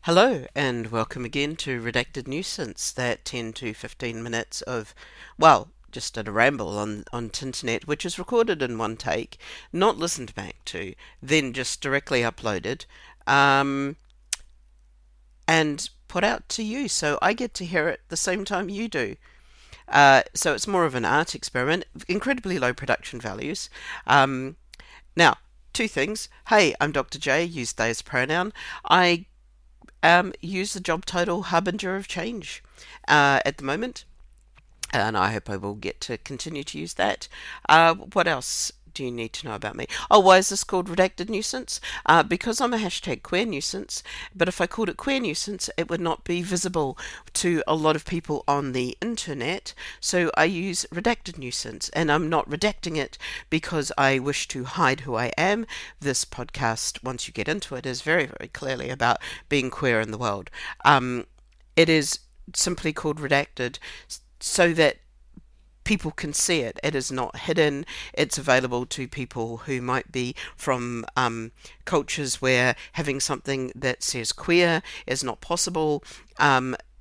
Hello and welcome again to Redacted Nuisance, that 10 to 15 minutes of, well, just a ramble on Tinternet, which is recorded in one take, not listened back to, then just directly uploaded, um, and put out to you, so I get to hear it the same time you do. So it's more of an art experiment, incredibly low production values. Um, Now, two things. Hey, I'm Dr. J, use they as a pronoun. I use the job title Harbinger of Change at the moment, and I hope I will get to continue to use that. What else do you need to know about me? Oh, why is this called Redacted Nuisance? Because I'm a hashtag queer nuisance, but if I called it queer nuisance, it would not be visible to a lot of people on the internet, so I use Redacted Nuisance, and I'm not redacting it because I wish to hide who I am. This podcast, once you get into it, is very, very clearly about being queer in the world. It is simply called Redacted so that people can see it. It is not hidden. It's available to people who might be from cultures where having something that says queer is not possible.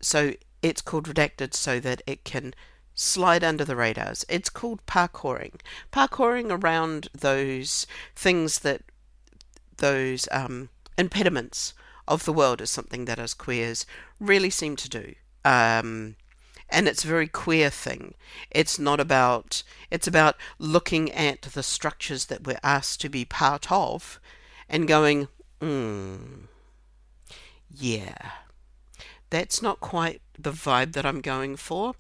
So it's called Redacted so that it can slide under the radars. It's called parkouring around those things that those impediments of the world is something that us queers really seem to do. And it's a very queer thing. It's about looking at the structures that we're asked to be part of and going, yeah, that's not quite the vibe that I'm going for.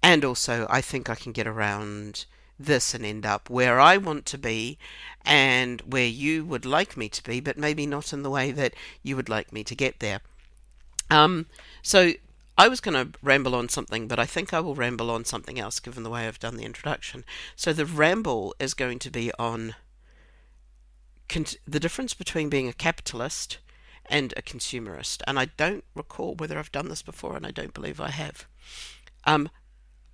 And also, I think I can get around this and end up where I want to be and where you would like me to be, but maybe not in the way that you would like me to get there. So I was going to ramble on something, but I think I will ramble on something else given the way I've done the introduction. So the ramble is going to be on the difference between being a capitalist and a consumerist. And I don't recall whether I've done this before, and I don't believe I have.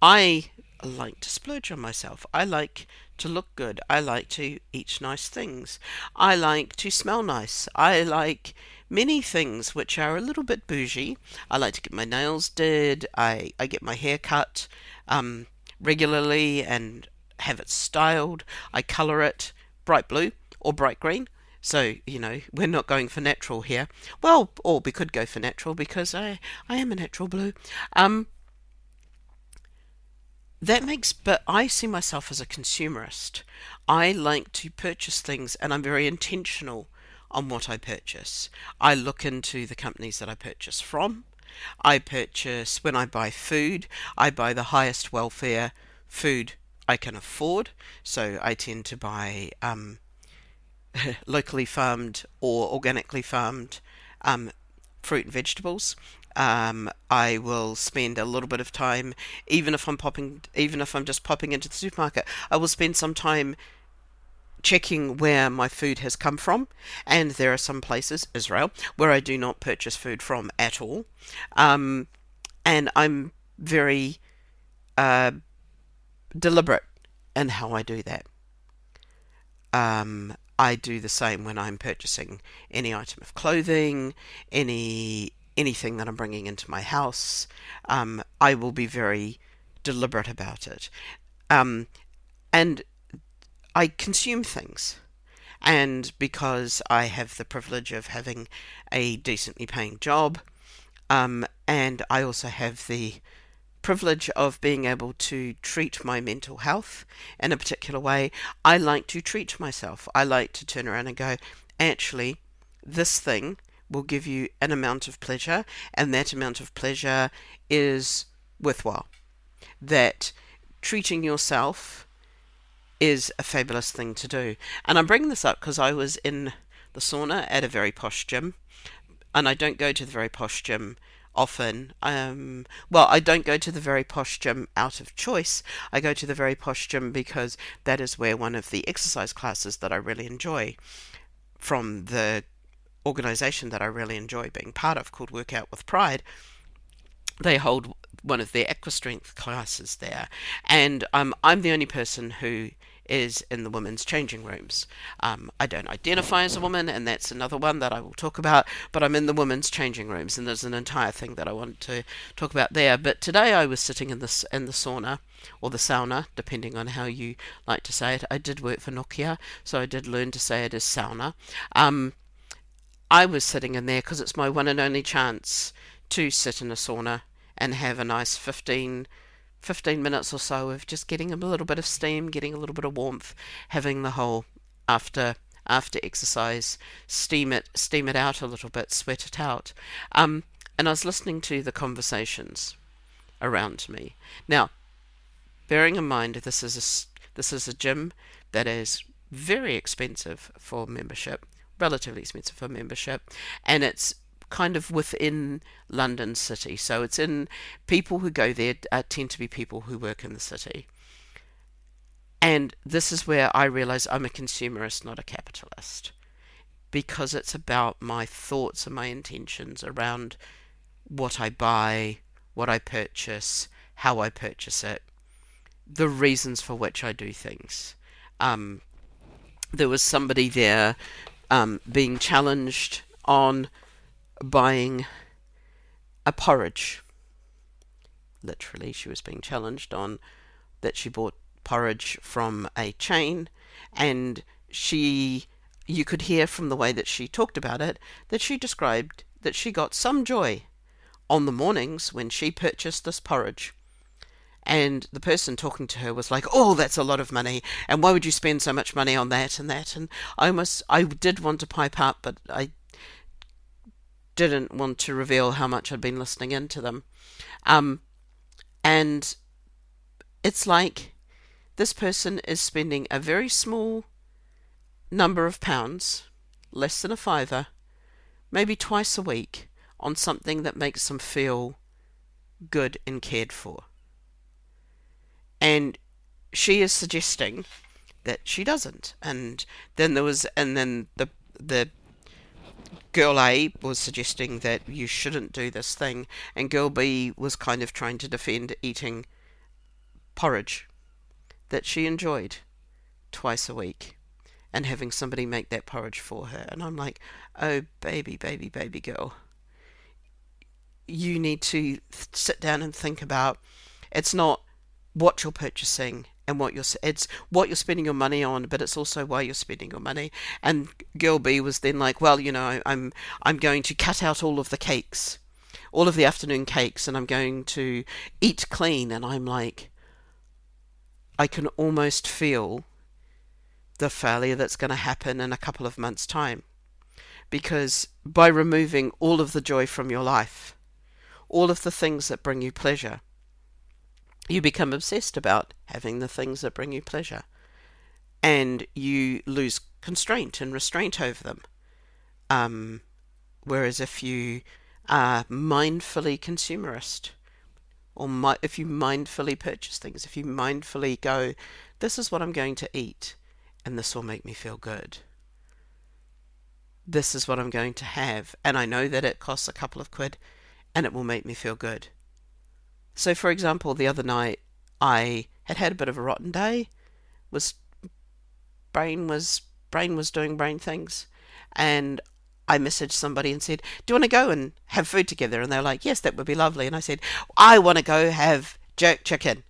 I like to splurge on myself. I like to look good. I like to eat nice things. I like to smell nice. I like many things which are a little bit bougie. I like to get my nails did. I get my hair cut regularly and have it styled. I colour it bright blue or bright green. So, we're not going for natural here. Well, or we could go for natural because I am a natural blue. But I see myself as a consumerist. I like to purchase things and I'm very intentional on what I purchase. I look into the companies that I purchase from. When I buy food, I buy the highest welfare food I can afford. So I tend to buy locally farmed or organically farmed fruit and vegetables. I will spend a little bit of time, even if I'm just popping into the supermarket, I will spend some time checking where my food has come from. And there are some places, Israel, where I do not purchase food from at all. And I'm very deliberate in how I do that. I do the same when I'm purchasing any item of clothing, anything that I'm bringing into my house. I will be very deliberate about it. And I consume things. And because I have the privilege of having a decently paying job, and I also have the privilege of being able to treat my mental health in a particular way, I like to treat myself. I like to turn around and go, actually, this thing will give you an amount of pleasure, and that amount of pleasure is worthwhile. That treating yourself is a fabulous thing to do. And I'm bringing this up because I was in the sauna at a very posh gym, and I don't go to the very posh gym often. I don't go to the very posh gym out of choice. I go to the very posh gym because that is where one of the exercise classes that I really enjoy from the organization that I really enjoy being part of, called Workout with Pride, they hold one of their aqua strength classes there, and I'm the only person who is in the women's changing rooms. I don't identify as a woman, and that's another one that I will talk about, but I'm in the women's changing rooms, and there's an entire thing that I want to talk about there. But today I was sitting in the sauna, or the sauna, depending on how you like to say it. I did work for Nokia, so I did learn to say it as sauna. I was sitting in there because it's my one and only chance to sit in a sauna and have a nice 15 minutes or so of just getting a little bit of steam, getting a little bit of warmth, having the whole after exercise, steam it out a little bit, sweat it out. And I was listening to the conversations around me. Now, bearing in mind this is a gym that is very expensive for membership, relatively expensive for membership, and it's kind of within London City. So it's in people who go there tend to be people who work in the city. And this is where I realize I'm a consumerist, not a capitalist, because it's about my thoughts and my intentions around what I buy, what I purchase, how I purchase it, the reasons for which I do things. There was somebody there being challenged on buying a porridge. Literally, she was being challenged on that she bought porridge from a chain, and you could hear from the way that she talked about it that she described that she got some joy on the mornings when she purchased this porridge. And the person talking to her was like, "Oh, that's a lot of money, and why would you spend so much money on that and that?" And I did want to pipe up, but I didn't want to reveal how much I'd been listening into them. And it's like this person is spending a very small number of pounds, less than a fiver, maybe twice a week, on something that makes them feel good and cared for. And she is suggesting that she doesn't. And then the girl A was suggesting that you shouldn't do this thing, and girl B was kind of trying to defend eating porridge that she enjoyed twice a week and having somebody make that porridge for her. And I'm like, oh, baby, baby, baby girl, you need to sit down and think about, it's not what you're purchasing and it's what you're spending your money on, but it's also why you're spending your money. And girl B was then like, well, I'm going to cut out all of the cakes, all of the afternoon cakes, and I'm going to eat clean. And I'm like, I can almost feel the failure that's going to happen in a couple of months' time, because by removing all of the joy from your life, all of the things that bring you pleasure, you become obsessed about having the things that bring you pleasure, and you lose constraint and restraint over them. Whereas if you are mindfully consumerist, or if you mindfully purchase things, if you mindfully go, this is what I'm going to eat, and this will make me feel good. This is what I'm going to have, and I know that it costs a couple of quid, and it will make me feel good. So, for example, the other night I had a bit of a rotten day. Brain was doing brain things, and I messaged somebody and said, "Do you want to go and have food together?" And they were like, "Yes, that would be lovely." And I said, "I want to go have jerk chicken,"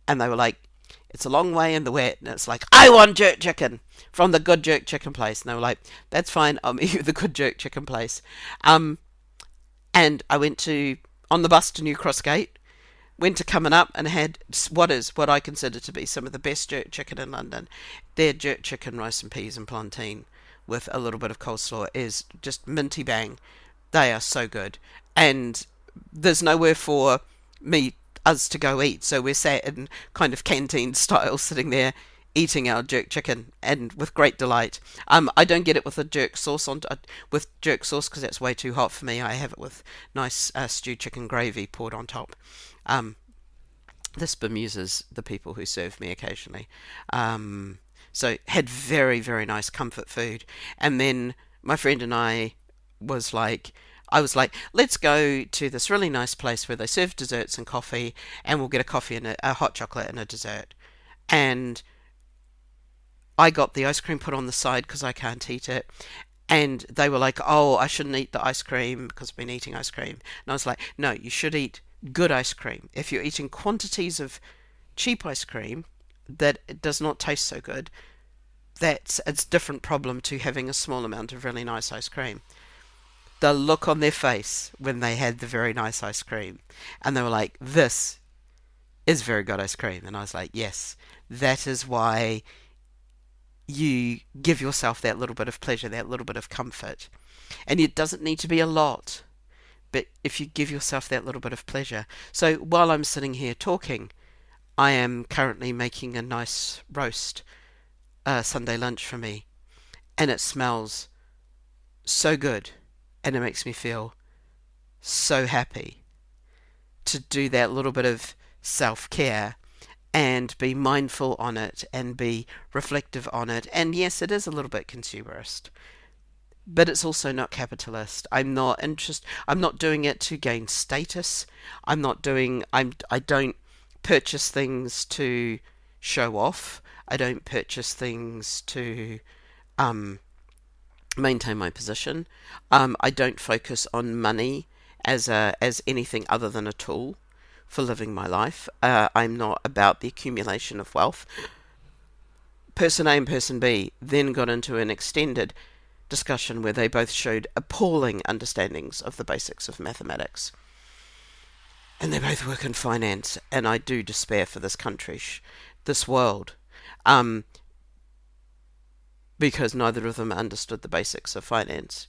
and they were like, "It's a long way in the wet." And it's like, "I want jerk chicken from the good jerk chicken place." And they were like, "That's fine, I'll meet you at the good jerk chicken place." And I went on the bus to New Cross Gate, went to Coming Up, and had what I consider to be some of the best jerk chicken in London. Their jerk chicken, rice and peas and plantain with a little bit of coleslaw is just minty bang. They are so good. And there's nowhere for us to go eat, so we're sat in kind of canteen style, sitting there eating our jerk chicken, and with great delight. I don't get it with a jerk sauce with jerk sauce, because that's way too hot for me. I have it with nice stewed chicken gravy poured on top. This bemuses the people who serve me occasionally. So had very, very nice comfort food. And then my friend and I was like, let's go to this really nice place where they serve desserts and coffee, and we'll get a coffee and a hot chocolate and a dessert. And I got the ice cream put on the side because I can't eat it. And they were like, oh, I shouldn't eat the ice cream because I've been eating ice cream. And I was like, no, you should eat good ice cream. If you're eating quantities of cheap ice cream that it does not taste so good, that's a different problem to having a small amount of really nice ice cream. The look on their face when they had the very nice ice cream, and they were like, this is very good ice cream. And I was like, yes, that is why you give yourself that little bit of pleasure, that little bit of comfort. And it doesn't need to be a lot, but if you give yourself that little bit of pleasure. So while I'm sitting here talking, I am currently making a nice roast Sunday lunch for me, and it smells so good, and it makes me feel so happy to do that little bit of self-care and be mindful on it and be reflective on it. And yes, it is a little bit consumerist, but it's also not capitalist. I'm not doing it to gain status. I don't purchase things to show off. I don't purchase things to um maintain my position. I don't focus on money as anything other than a tool for living my life. I'm not about the accumulation of wealth. Person A and Person B then got into an extended discussion where they both showed appalling understandings of the basics of mathematics. And they both work in finance, and I do despair for this country, this world, um, because neither of them understood the basics of finance.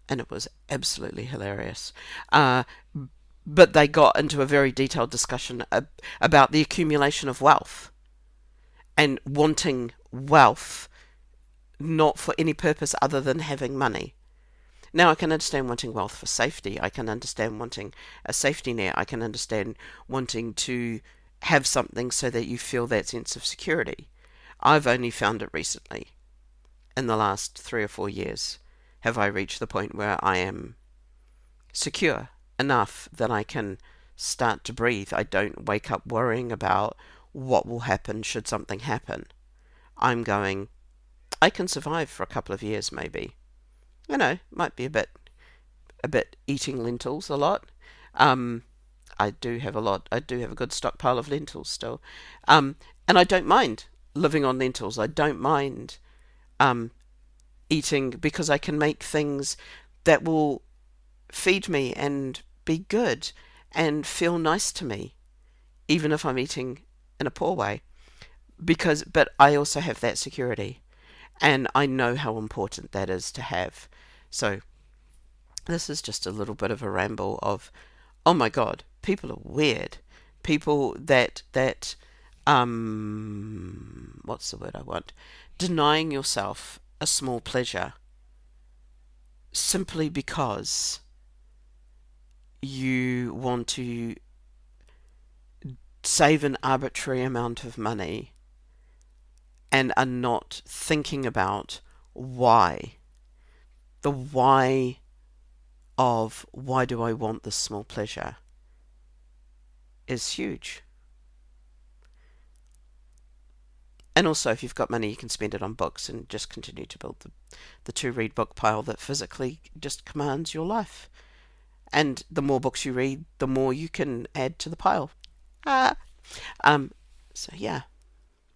And it was absolutely hilarious. But they got into a very detailed discussion about the accumulation of wealth and wanting wealth not for any purpose other than having money. Now, I can understand wanting wealth for safety. I can understand wanting a safety net. I can understand wanting to have something so that you feel that sense of security. I've only found it recently, in the last 3 or 4 years, have I reached the point where I am secure enough that I can start to breathe. I don't wake up worrying about what will happen should something happen. I'm going, I can survive for a couple of years maybe. Might be a bit eating lentils a lot. Um, I do have a lot. I do have a good stockpile of lentils still. And I don't mind living on lentils. I don't mind um, eating because I can make things that will feed me and be good and feel nice to me, even if I'm eating in a poor way. But I also have that security, and I know how important that is to have. So this is just a little bit of a ramble of, oh my God, people are weird. People that what's the word I want? Denying yourself a small pleasure simply because you want to save an arbitrary amount of money and are not thinking about why. The why of why do I want this small pleasure is huge. And also, if you've got money, you can spend it on books and just continue to build the to-read book pile that physically just commands your life. And the more books you read, the more you can add to the pile. Ah. Um, so yeah,